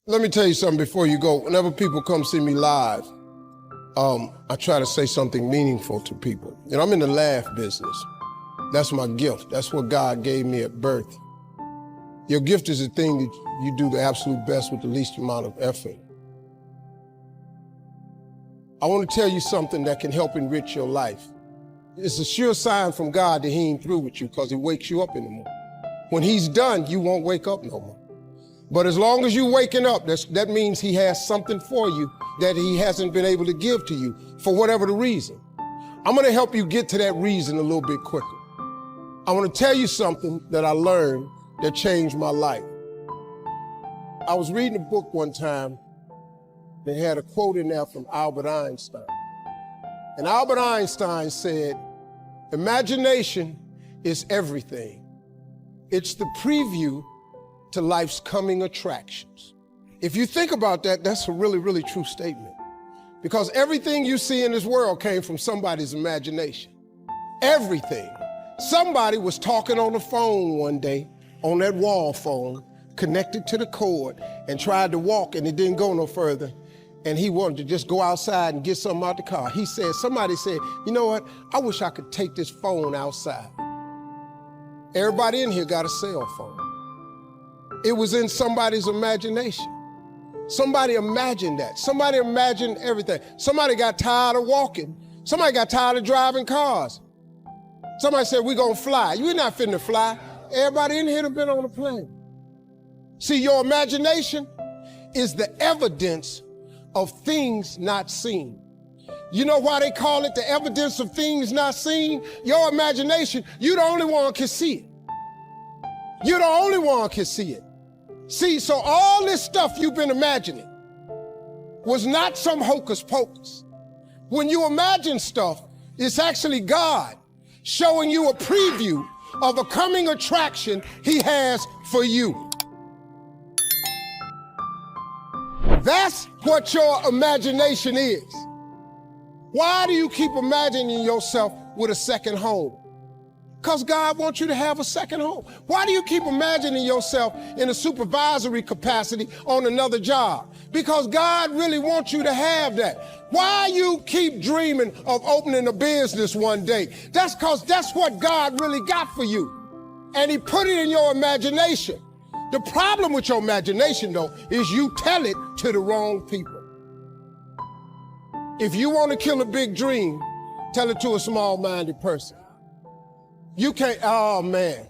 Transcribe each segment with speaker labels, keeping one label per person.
Speaker 1: Let me tell you something before you go. Whenever people come see me live, I try to say something meaningful to people. You know, I'm in the laugh business. That's my gift. That's what God gave me at birth. Your gift is the thing that you do the absolute best with the least amount of effort. I want to tell you something that can help enrich your life. It's a sure sign from God that he ain't through with you because he wakes you up in the morning. When he's done, you won't wake up no more. But as long as you're waking up, that means he has something for you that he hasn't been able to give to you for whatever the reason. I'm going to help you get to that reason a little bit quicker. I want to tell you something that I learned that changed my life. I was reading a book one time that had a quote in there from Albert Einstein. And Albert Einstein said, "Imagination is everything. It's the preview to life's coming attractions." If you think about that, that's a really, really true statement. Because everything you see in this world came from somebody's imagination. Everything. Somebody was talking on the phone one day, on that wall phone, connected to the cord, and tried to walk, and it didn't go no further. And he wanted to just go outside and get something out the car. Somebody said, "You know what? I wish I could take this phone outside." Everybody in here got a cell phone. It was in somebody's imagination. Somebody imagined that. Somebody imagined everything. Somebody got tired of walking. Somebody got tired of driving cars. Somebody said, "We're gonna fly." You're not finna fly. Everybody in here have been on a plane. See, your imagination is the evidence of things not seen. You know why they call it the evidence of things not seen? Your imagination, you the only one can see it. You're the only one can see it. See, so all this stuff you've been imagining was not some hocus pocus. When you imagine stuff, it's actually God showing you a preview of a coming attraction he has for you. That's what your imagination is. Why do you keep imagining yourself with a second home? Because God wants you to have a second home. Why do you keep imagining yourself in a supervisory capacity on another job? Because God really wants you to have that. Why you keep dreaming of opening a business one day? That's because that's what God really got for you. And he put it in your imagination. The problem with your imagination, though, is you tell it to the wrong people. If you want to kill a big dream, tell it to a small-minded person. You can't, oh man.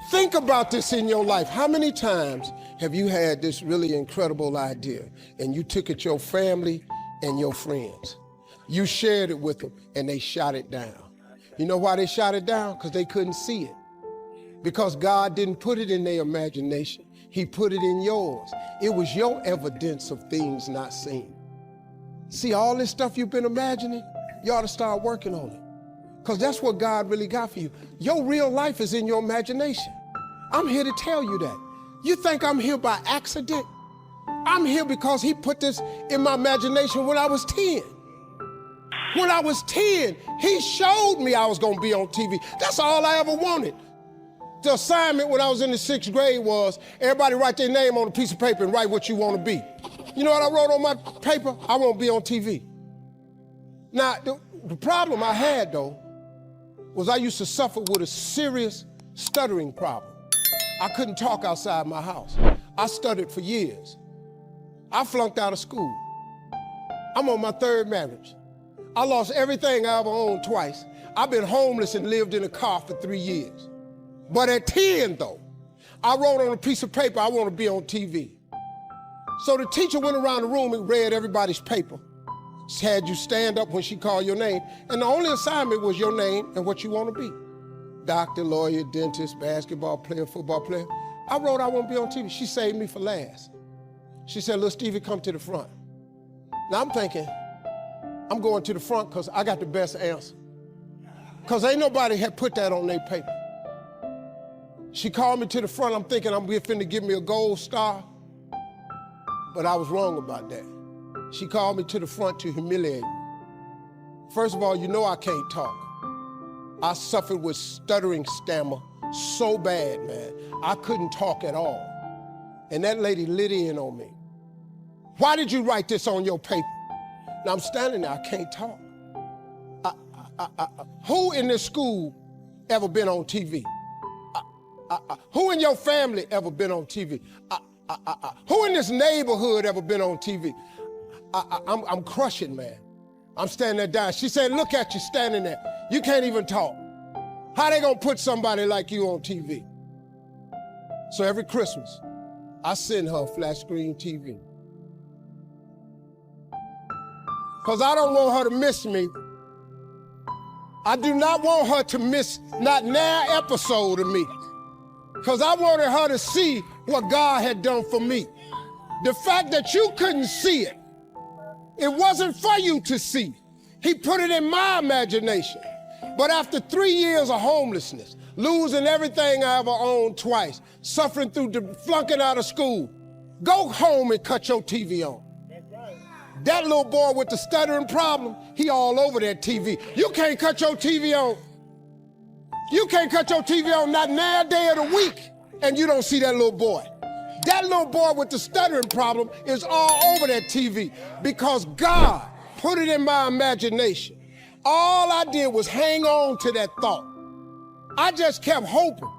Speaker 1: Think about this in your life. How many times have you had this really incredible idea and you took it to your family and your friends? You shared it with them and they shot it down. You know why they shot it down? Because they couldn't see it. Because God didn't put it in their imagination. He put it in yours. It was your evidence of things not seen. See, all this stuff you've been imagining, you ought to start working on it. Because that's what God really got for you. Your real life is in your imagination. I'm here to tell you that. You think I'm here by accident? I'm here because he put this in my imagination when I was 10. When I was 10, he showed me I was going to be on TV. That's all I ever wanted. The assignment when I was in the 6th grade was everybody write their name on a piece of paper and write what you want to be. You know what I wrote on my paper? I want to be on TV. Now, the problem I had, though, was I used to suffer with a serious stuttering problem. I couldn't talk outside my house. I stuttered for years. I flunked out of school. I'm on my 3rd marriage. I lost everything I ever owned twice. I've been homeless and lived in a car for 3 years. But at 10, though, I wrote on a piece of paper, I want to be on TV. So the teacher went around the room and read everybody's paper. Had you stand up when she called your name, and the only assignment was your name and what you want to be. Doctor, lawyer, dentist, basketball player, football player. I wrote I want to be on TV. She saved me for last. She said, "Little Stevie, come to the front." Now I'm thinking, I'm going to the front because I got the best answer. Because ain't nobody had put that on their paper. She called me to the front. I'm thinking I'm finna give me a gold star. But I was wrong about that. She called me to the front to humiliate me. First of all, you know I can't talk. I suffered with stuttering stammer so bad, man. I couldn't talk at all. And that lady lit in on me. Why did you write this on your paper? Now I'm standing there, I can't talk. Who in this school ever been on TV? Who in your family ever been on TV? Who in this neighborhood ever been on TV? I'm crushing, man. I'm standing there dying. She said, look at you standing there. You can't even talk. How they gonna put somebody like you on TV? So every Christmas, I send her a flat screen TV. Because I don't want her to miss me. I do not want her to miss not an episode of me. Because I wanted her to see what God had done for me. The fact that you couldn't see it, it wasn't for you to see. He put it in my imagination. But after 3 years of homelessness, losing everything I ever owned twice, suffering through flunking out of school, go home and cut your TV on. That little boy with the stuttering problem, he all over that TV. You can't cut your TV on. You can't cut your TV on not now day of the week, and you don't see that little boy. That little boy with the stuttering problem is all over that TV because God put it in my imagination. All I did was hang on to that thought. I just kept hoping.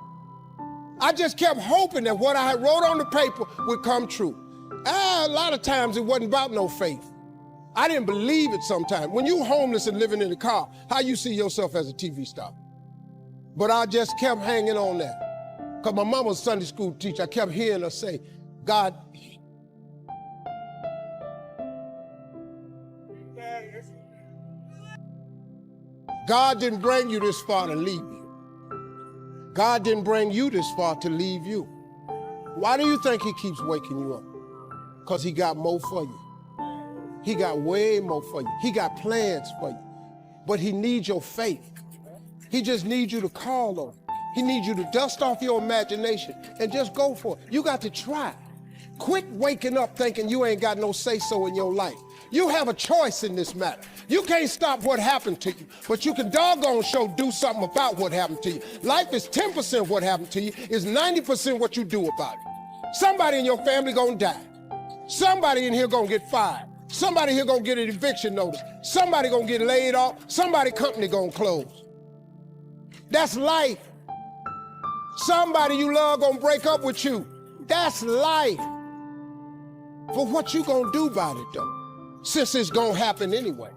Speaker 1: I just kept hoping that what I wrote on the paper would come true. A lot of times it wasn't about no faith. I didn't believe it sometimes. When you homeless and living in the car, how you see yourself as a TV star? But I just kept hanging on that. Because my mama was a Sunday school teacher. I kept hearing her say, God didn't bring you this far to leave you. God didn't bring you this far to leave you. Why do you think he keeps waking you up? Because he got more for you. He got way more for you. He got plans for you. But he needs your faith. He just needs you to call on him. He needs you to dust off your imagination and just go for it. You got to try. Quit waking up thinking you ain't got no say-so in your life. You have a choice in this matter. You can't stop what happened to you, but you can doggone sure do something about what happened to you. Life is 10% what happened to you, is 90% what you do about it. Somebody in your family gonna die. Somebody in here gonna get fired. Somebody here gonna get an eviction notice. Somebody gonna get laid off. Somebody company gonna close. That's life. Somebody you love gonna break up with you. That's life. But what you gonna do about it though? Since it's gonna happen anyway.